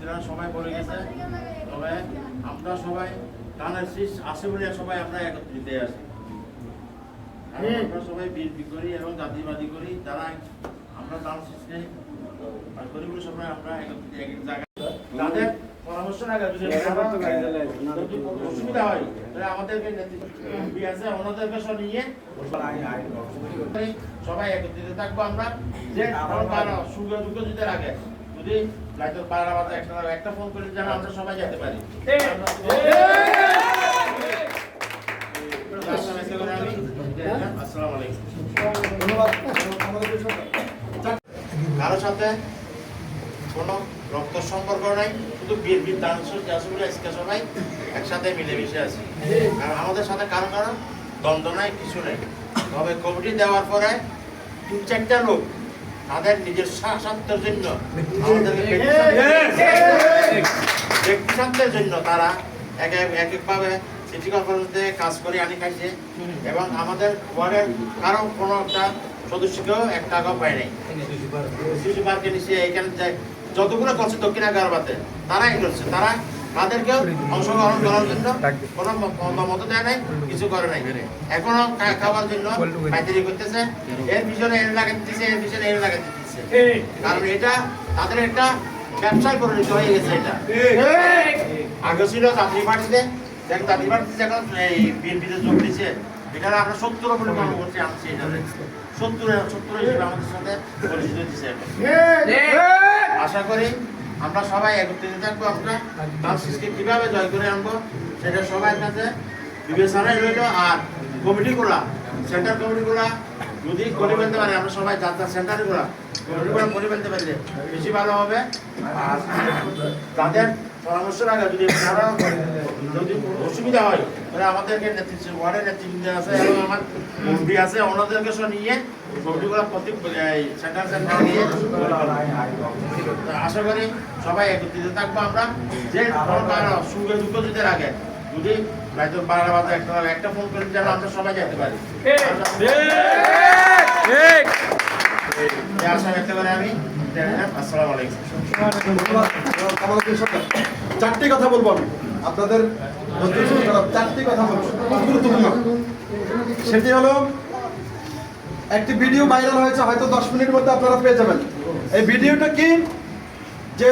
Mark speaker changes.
Speaker 1: নেত্রীরা সবাই বলে গেছে, তবে আমরা সবাই গানের শীষ আসে বলে সবাই আমরা একত্রিত আসি। আমরা সবাই বিএনপি করি এবং জাতিবাদী করি, তারা আমরা গান শীষকে করি বলে সবাই আমরা একত্রিত এক জায়গায় তাদের পরামর্শ রাখা যদি অসুবিধা হয় তাহলে আমাদেরকে নেতৃত্ব আছে ওনাদেরকে সব নিয়ে সবাই একত্রিত থাকবো। আমরা যে সুযোগ যদি রাখে যদি পাড়া বাজা একটা ফোন করে যেন আমরা সবাই যেতে পারি। আসসালামু আলাইকুম। কারোর সাথে কোনো রক্ত সম্পর্ক নাই, শুধু বিএনপির দান আসলে আজকে সবাই একসাথে মিলেমিশে আছে। আর আমাদের সাথে কারো কারো দ্বন্দ্ব নাই, কিছু নেই। তবে কমিটি দেওয়ার পরে 3-4টা লোক তাদের নিজের স্বার্থের জন্য ব্যক্তি স্বার্থের জন্য তারা এক একভাবে সিটি কর্পোরেশনে কাজ করে আনি খাইছে এবং আমাদের ওয়ার্ডের কারো কোনো একটা সদস্যকেও 1 টাকাও পায় নাই। শিশু পার্কে নিচে এইখানে যতগুলো করছে দক্ষিণ আগারবাতে তারাই করছে, তারা তাদেরকেও অংশগ্রহণ করার জন্য কোনো মত দেয় নাই, কিছু করে নাই। এখনো খাওয়ার জন্য পাইকারি করতেছে, এর পিছনে এর লাগাই দিতেছে, এর পিছনে এর লাগাই দিতেছে, কারণ এটা তাদের একটা ব্যবসায় পরিণত হয়ে গেছে। এটা আগে ছিল যাত্রী পার্টিতে, যাত্রী পার্টিতে এখন এই বিএনপিতে যোগ দিচ্ছে, এটা আমরা 70 বলে মনে করছি, আনছি এটা 70 হিসেবে আমাদের সাথে পরিচিত দিচ্ছে। আশা করি আমরা সবাই একত্রিত থাকবো। আমরা বাংলাদেশকে কিভাবে জয় করে আনবো সেটা সবার কাছে বিবেচনায় রইল। আর কমিটিগুলা, সেন্টার কমিটিগুলা যদি করে ফেলতে পারে, আমরা সবাই যাত্রা সেন্টারগুলা কমিটিগুলা করে ফেলতে পারলে বেশি ভালো হবে। আর তাদের পরামর্শ রাখা যদি অসুবিধা হয় তাহলে আমাদেরকে নেতৃত্ব ওয়ার্ডের নেতৃবৃন্দ আছে এবং আমার মুরব্বী আছে, ওনাদেরকে সব নিয়ে কমিটিগুলো প্রত্যেক সেন্টার নিয়ে আশা করি সবাই একত্রিত থাকবো। আমরা যে সুখে দুঃখ যদি রাখে, যদি হয়তো 12 বাজে একটা ফোন করে যেন আমরা সবাই যেতে পারি, আশা ব্যক্ত করে আমি। আসসালামু আলাইকুম।
Speaker 2: 4টি কথা বলবো আমি আপনাদের, 4টি কথা বলবো গুরুত্বপূর্ণ। সেটি হলো, একটি ভিডিও ভাইরাল হয়েছে, হয়তো 10 মিনিটের মধ্যে আপনারা পেয়ে যাবেন। এই ভিডিওটা কি, যে